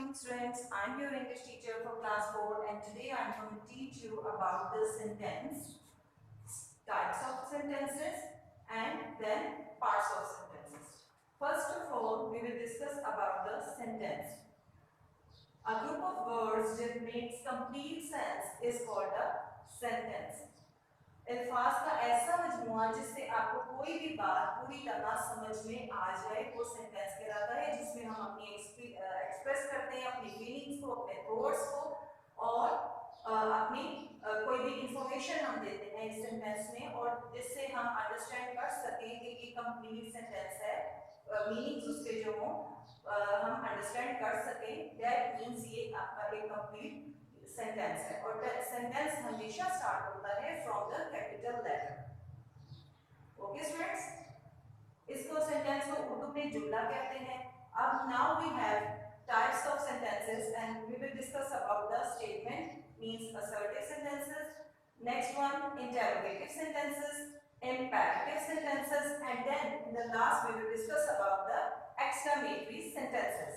morning students, I'm your English teacher for class 4 and today I'm going to teach you about the sentence, types of sentences and then parts of sentences. First of all, we will discuss about the sentence. A group of words that makes complete sense is called a sentence. अल्फाज का ऐसा मजमुआ जिससे आपको कोई भी बात पूरी तरह समझ में आ जाए वो सेंटेंस कहलाता है, जिसमें हम अपनी एक्सप्रेस करते हैं अपनी फीलिंग्स को, अपने थॉट्स को और अपनी कोई भी इंफॉर्मेशन हम देते हैं इस सेंटेंस में और जिससे हम अंडरस्टैंड कर सकें कि ये कंप्लीट सेंटेंस है, मीनिंग्स उसके जो हो हम अंडरस्टैंड कर सकें। दैट मीन्स ये आपका एक कंप्लीट सेंटेंस है और सेंटेंस हमेशा स्टार्ट होता है from the capital letter. Okay students, इसको सेंटेंस को उर्दू में जुमला कहते हैं। अब now we have types of sentences and we will discuss about the statement means assertive sentences, next one interrogative sentences, imperative sentences and then in the last we will discuss about the exclamatory sentences.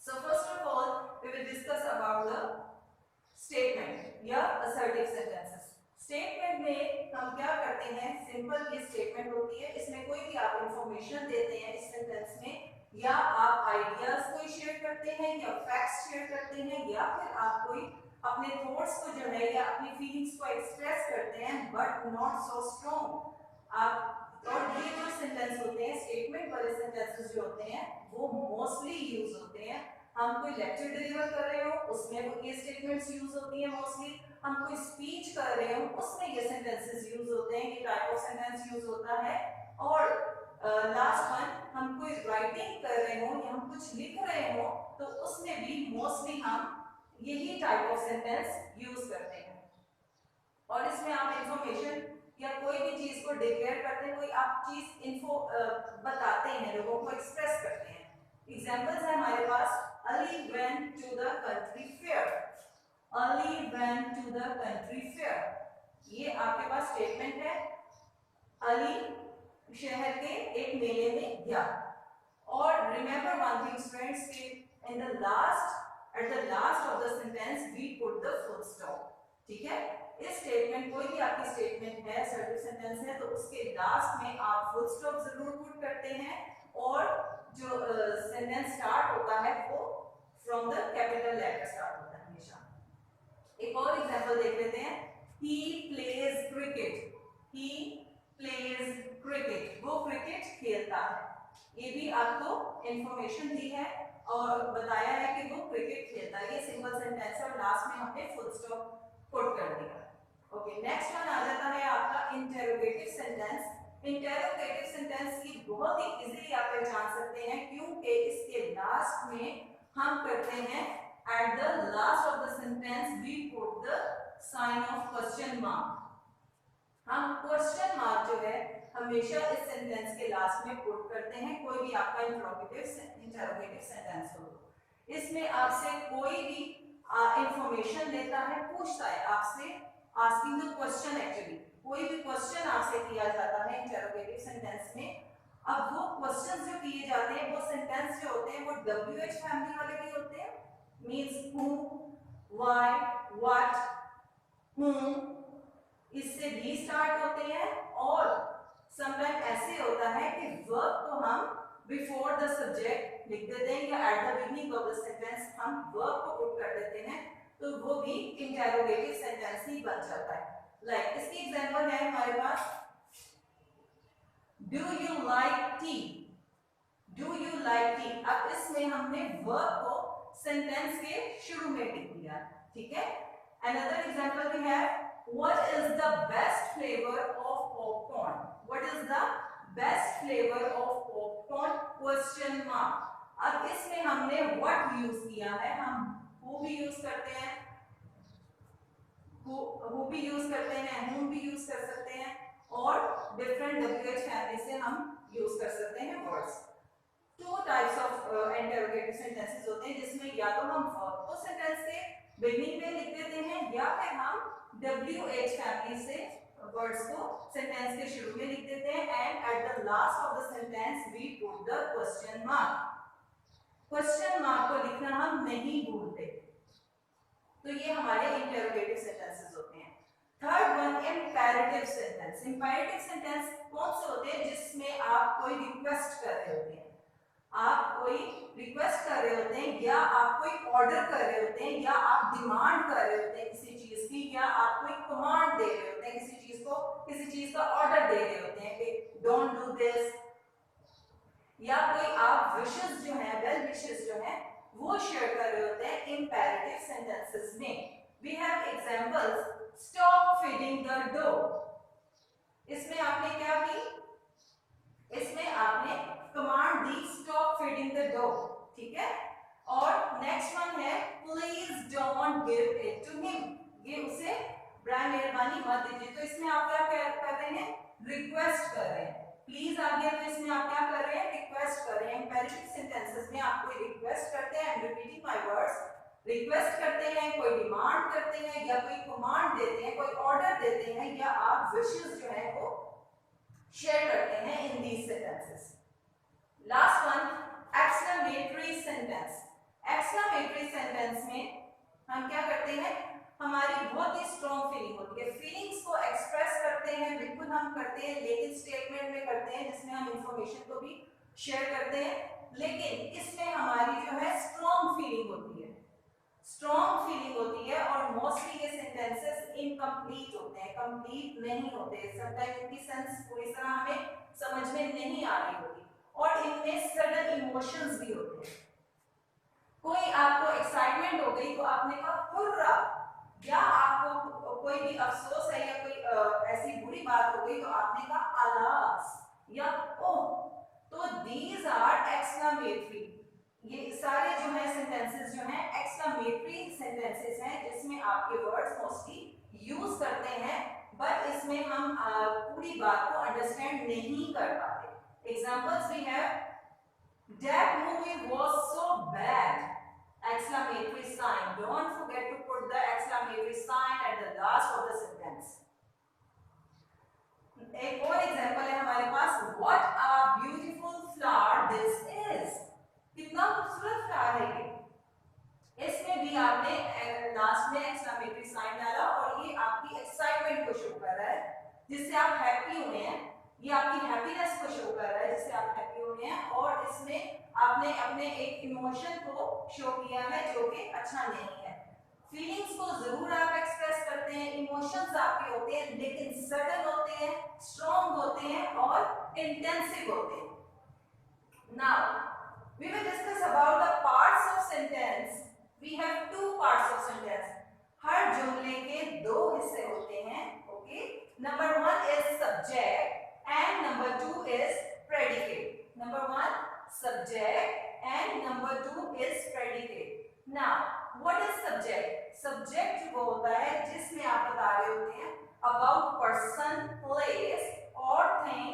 So first of all we will discuss about the statement या assertive sentences. Statement में हम क्या करते हैं, simple ये statement होती है, इसमें कोई भी आप इंफॉर्मेशन देते हैं इस सेंटेंस में या आप आइडियाज कोई शेयर करते हैं या फैक्ट्स शेयर करते हैं या फिर आप कोई अपने थॉट्स को जो है या अपनी फीलिंग्स को एक्सप्रेस करते हैं बट नॉट सो स्ट्रॉन्ग आप। और ये जो सेंटेंस होते हैं स्टेटमेंट वाले सेंटेंसेस जो होते हैं वो मोस्टली यूज होते हैं, हम कोई लेक्चर डिलीवर कर रहे हो उसमें वो ये स्टेटमेंट्स यूज होती हैं मोस्टली, हम कोई स्पीच कर रहे हो उसमें ये सेंटेंसेस यूज होते हैं, ये टाइप ऑफ सेंटेंस यूज होता है। और लास्ट वन हम कोई राइटिंग कर रहे हो या हम कुछ लिख रहे हो तो उसमें भी मोस्टली हम यही टाइप ऑफ सेंटेंस यूज करते हैं। और इसमें आप इंफॉर्मेशन या कोई भी चीज को डिक्लेयर करते हैं, कोई आप चीज इन्फो बताते हैं, लोगों को एक्सप्रेस करते हैं। एग्जांपल्स है हमारे पास, Ali went to the country fair. Ali went to the country fair. ये आपके पास स्टेटमेंट है, अली शहर के एक मेले में गया। और रिमेंबर वन थिंग स्टूडेंट्स कि in the last at the last of the sentence we put the full stop. ठीक है, इस स्टेटमेंट कोई भी आपकी स्टेटमेंट है असर्टिव सेंटेंस है तो उसके लास्ट में आप फुल स्टॉप जरूर पुट करते हैं और जो सेंटेंस स्टार्ट होता है वो from the capital letter start होता है हमेशा। एक और एग्जांपल देख लेते हैं, he plays cricket, he plays cricket, वो क्रिकेट खेलता है। ये भी आपको इंफॉर्मेशन दी है और बताया है कि वो क्रिकेट खेलता है, ये सिंपल सेंटेंस है और लास्ट में हमने फुल स्टॉप पुट कर दिया। ओके, नेक्स्ट वन आ जाता है आपका इंटरोगेटिव सेंटेंस। इंटरोगेटिव सेंटेंस की बहुत ही इजीली आप पहचान सकते हैं क्योंकि इसके लास्ट में हम करते हैं at the last of the sentence we put the sign of question mark. हम क्वेश्चन मार्क जो है हमेशा इस सेंटेंस के लास्ट में पुट करते हैं, कोई भी आपका इंटरोगेटिव सेंटेंस हो। इसमें आपसे कोई भी इंफॉर्मेशन लेता है, पूछता है आपसे, आस्किंग द क्वेश्चन, एक्चुअली कोई भी क्वेश्चन आपसे किया जाता है इंटरोगेटिव सेंटेंस में। अब वो क्वेश्चंस जो किए जाते हैं वो सेंटेंस जो होते हैं वो WH फैमिली वाले भी होते हैं, means who, why, what, whom, इससे भी स्टार्ट होते हैं। और समटाइम ऐसे होता है कि वर्ब को हम बिफोर द सब्जेक्ट लिख देते हैं या at the beginning of the sentence हम वर्ब को पुट कर देते हैं, तो वो भी इंटरोगेटिव सेंटेंस ही बन जाता है। लाइक इसकी एग्जांपल है हमारे पास, do you like tea, do you like tea. अब इसमें हमने वर्ब को सेंटेंस के शुरू में लिख दिया, ठीक है। अनदर एग्जांपल भी है, what is the best flavour of popcorn, what is the best flavour of popcorn question mark. अब इसमें हमने व्हाट यूज किया है, हम हु भी यूज करते हैं, हु भी यूज करते हैं, whom भी यूज कर सकते हैं और डिफरेंट WH फैमिली से हम यूज कर सकते हैं words. Two types of interrogative sentences होते हैं जिसमें या तो हम वर्ब को सेंटेंस के बिगिनिंग में लिख देते हैं या फिर हम WH फैमिली से वर्ड्स को सेंटेंस के शुरू में लिख देते हैं and at the last of the sentence we put the question mark. Question mark को लिखना हम नहीं भूलते। तो ये हमारे इंटरोगेटिव सेंटेंसेस होते हैं। Third one, imperative sentence. Imperative sentence कौन से होते हैं? जिसमें आप कोई रिक्वेस्ट कर रहे होते हैं, आप कोई रिक्वेस्ट कर रहे होते हैं, या आप कोई ऑर्डर कर रहे होते हैं, या आप डिमांड कर रहे होते हैं किसी चीज की, या आप कोई कमांड दे रहे होते हैं किसी चीज को, किसी चीज का ऑर्डर दे रहे होते हैं कि डोंट डू दिस, या कोई आप विशेस जो है, वेल विशेस जो है वो शेयर कर रहे होते हैं इंपेरेटिव सेंटेंसेस में। We have examples, stop feeding the dog. इसमें आपने क्या की? इसमें आपने कमांड दी स्टॉप फीडिंग द डॉग, ठीक है। और नेक्स्ट वन है please don't give it to him, ये उसे बराए मेहरबानी मत दीजिए। तो इसमें आप क्या कर रहे हैं? रिक्वेस्ट कर रहे हैं। प्लीज आ गया तो इसमें आप क्या कर रहे हैं? रिक्वेस्ट कर रहे हैं। इंपेरेटिव सेंटेंसेस में आप कोई रिक्वेस्ट करते हैं, I am repeating my words, request करते हैं, कोई डिमांड करते हैं, या कोई कमांड देते हैं, कोई ऑर्डर देते हैं, या आप विशेस जो है वो शेयर करते हैं in these sentences. Last one, exclamatory sentence. Exclamatory sentence में हम क्या करते हैं? हमारी बहुत ही स्ट्रॉन्ग फीलिंग होती है, फीलिंग्स को एक्सप्रेस करते हैं, बिल्कुल हम करते हैं, लेकिन स्टेटमेंट में करते हैं जिसमें हम इंफॉर्मेशन को भी शेयर करते हैं, लेकिन इसमें हमारी जो है स्ट्रॉन्ग फीलिंग होती है, स्ट्रॉन्ग फीलिंग होती है। और मोस्टली ये सेंटेंसेस इनकम्प्लीट होते हैं, कंप्लीट नहीं होते, समटाइम इनकी सेंस पूरी तरह हमें समझ में नहीं आ रही होती, और इनमें सडन इमोशंस भी होते हैं। कोई आपको एक्साइटमेंट हो गई तो आपने कहा हुर्रा, या आपको कोई भी अफसोस है, या कोई ऐसी बुरी बात हो गई तो आपने कहा अलास या ओह। तो दीज आर एक्सक्लेमेटरी, ये सारे जो है सेंटेंसेस जो हैं एक्सक्लेमेटरी सेंटेंसेस हैं, जिसमें आपके वर्ड्स मोस्टली यूज करते हैं, बट इसमें हम पूरी बात को अंडरस्टैंड नहीं कर पाते। Examples we have, that movie was so bad, exclamatory sign, don't forget to put the exclamatory sign at the last of the sentence। एक और एग्जांपल है हमारे पास, what a beautiful flower this is, कितना खूबसूरत flower है ये। इसमें भी आपने लास्ट में एक्सक्लेमेटरी साइन डाला, और ये आपकी एक्साइटमेंट को शो कर रहा है, जिससे आप हैप्पी हुए हैं, ये आपकी हैप्पीनेस को शो कर रहा है, जिससे आप हैप्पी हुए हैं, और इसमें आपने अपने एक इमोशन को शो किया है जो कि अच्छा नहीं है। फीलिंग्स को जरूर आप एक्सप्रेस करते हैं, इमोशंस आपके होते हैं, लेकिन सडन होते हैं, स्ट्रॉन्ग होते हैं, और इंटेंसिव होते हैं। Now we will discuss about the parts of sentence। we have two parts of sentence। हर जुमले के दो हिस्से होते हैं, okay. Number one is subject and number two is predicate. Number one subject and number two is predicate. Now what is subject? Subject वो होता है जिसमें आप बता रहे होते हैं अबाउट पर्सन, प्लेस और थिंग,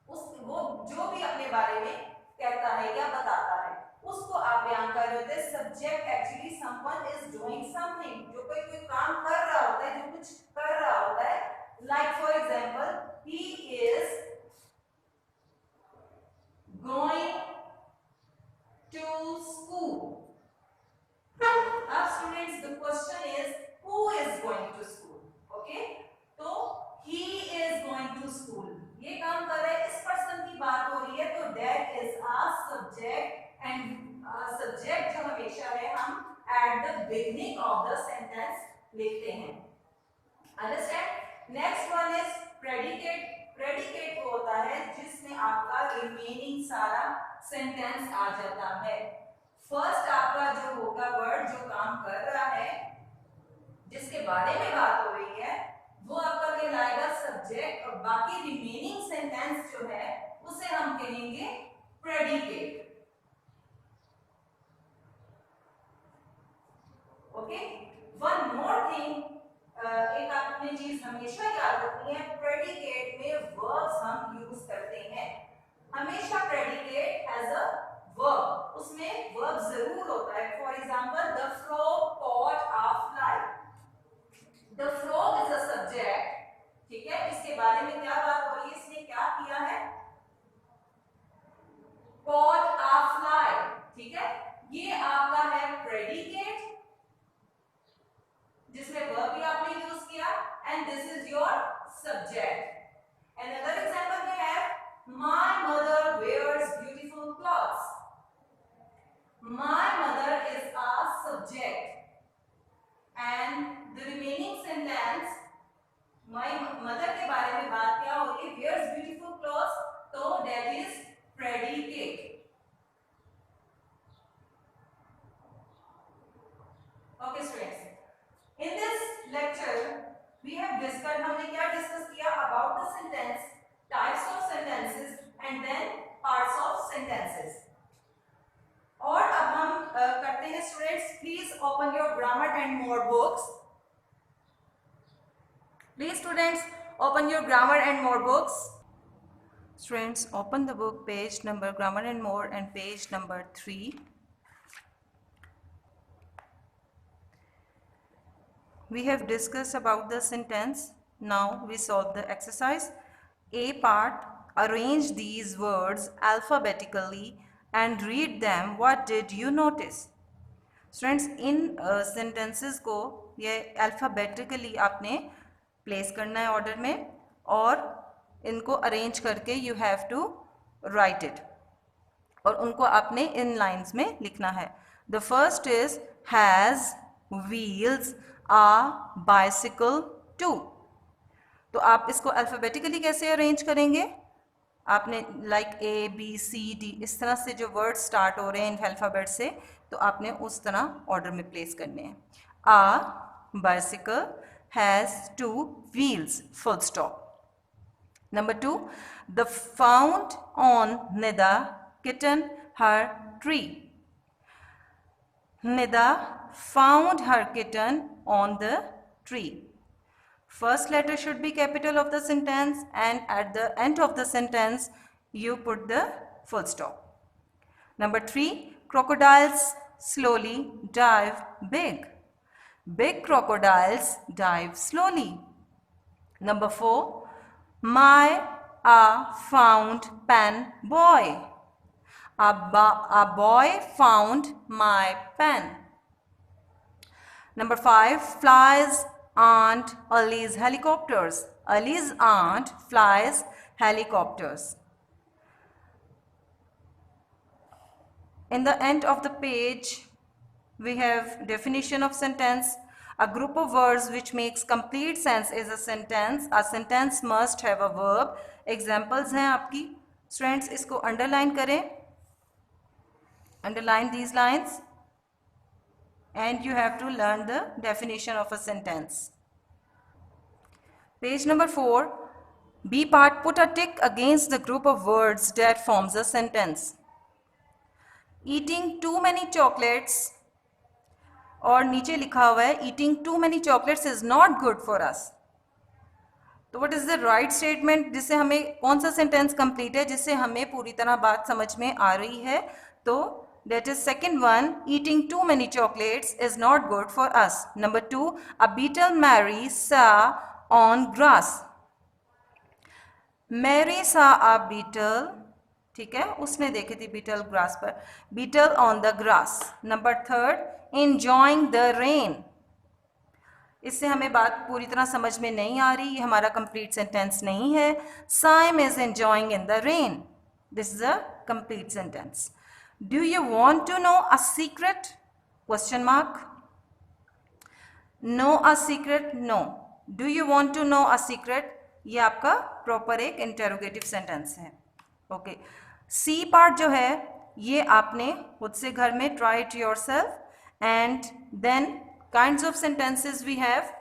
उस वो जो भी अपने बारे में कहता है या बताता है, उसको आप बयान कर रहे होते हैं। Subject actually someone is doing something, जो कोई काम कर रहा होता है, जो कुछ कर रहा होता है। Like for example, he is going to school. अब students the question is who is going to school, okay. तो he is going to school, ये काम कर रहा है, इस पर्सन की बात हो रही है, तो that is a subject. And subject जो हमेशा है हम at the beginning of the sentence लिखते हैं, understand. Next one is predicate. Predicate वो होता है जिसमें आपका रिमेनिंग सारा सेंटेंस आ जाता है। फर्स्ट आपका जो होगा वर्ड जो काम कर रहा है, जिसके बारे में बात हो रही है, वो आपका कहलाएगा सब्जेक्ट, और बाकी रिमेनिंग सेंटेंस जो है उसे हम कहेंगे predicate, okay. One more thing, एक आपने चीज हमेशा याद रखनी है, प्रेडिकेट में वर्ब्स हम यूज करते हैं, हमेशा प्रेडिकेट एज अ वर्ब, उसमें वर्ब जरूर होता है। For example, the frog caught a fly, the frog is a subject, ठीक है। इसके बारे में क्या बात हो रही है, इसने क्या किया है, caught a fly, ठीक है, ये आपका है प्रेडिकेट जिसमें वर्ब भी आपने यूज किया, and this is your subject. Another example में है my mother wears beautiful clothes. My mother is a subject and the remaining sentence my mother के बारे में बात क्या हो रही है, वेयर्स ब्यूटीफुल क्लॉथ्स, तो that is predicate. Okay students, in this lecture we have discussed, हमने क्या डिस्कस किया, about the sentence, types of sentences and then parts of sentences। और अब हम करते हैं students, please open your grammar and more books. Please students open your grammar and more books. Students open the book, page number grammar and more and page number 3। We have discussed about the sentence. Now we solve the exercise. A part, arrange these words alphabetically and read them. What did you notice? Students, in sentences को ये alphabetically आपने place करना है order में, और इनको arrange करके you have to write it, और उनको आपने in lines में लिखना है। The first is has wheels a bicycle too। तो आप इसको अल्फाबेटिकली कैसे अरेंज करेंगे, आपने like A B C D इस तरह से जो वर्ड स्टार्ट हो रहे हैं इन अल्फाबेट से, तो आपने उस तरह ऑर्डर में प्लेस करने हैं। A bicycle has 2 wheels, full stop. Number 2, the found on Nida kitten her tree। Nida found her kitten on the tree। First letter should be capital of the sentence, and at the end of the sentence you put the full stop। Number 3, crocodiles slowly dive big। Big crocodiles dive slowly। Number 4, my found pen boy। A boy found my pen। Number 5, flies aren't Ali's helicopters। Ali's aunt flies helicopters। In the end of the page we have definition of sentence। A group of words which makes complete sense is a sentence। A sentence must have a verb। Examples हैं आपकी students, इसको underline करें, underline these lines and you have to learn the definition of a sentence। Page number 4, B part, put a tick against the group of words that forms a sentence। Eating too many chocolates, और नीचे लिखा हुआ है eating too many chocolates is not good for us। तो what is the right statement, जिससे हमें कौन सा सेंटेंस कंप्लीट है, जिससे हमें पूरी तरह बात समझ में आ रही है, तो that is second one, eating too many chocolates is not good for us। Number 2, a beetle Mary saw on grass। Mary saw a beetle, ठीक है, उसने देखी थी बीटल ग्रास पर, beetle on the grass। Number 3, enjoying the rain। इससे हमें बात पूरी तरह समझ में नहीं आ रही, ये हमारा कंप्लीट सेंटेंस नहीं है। Sam is enjoying in the rain। This is a complete sentence। Do you want to know a secret? Question mark। Know a secret? No। Do you want to know a secret? ये आपका proper एक interrogative sentence है। Okay, C part जो है ये आपने खुद से घर में try it yourself. And then kinds of sentences we have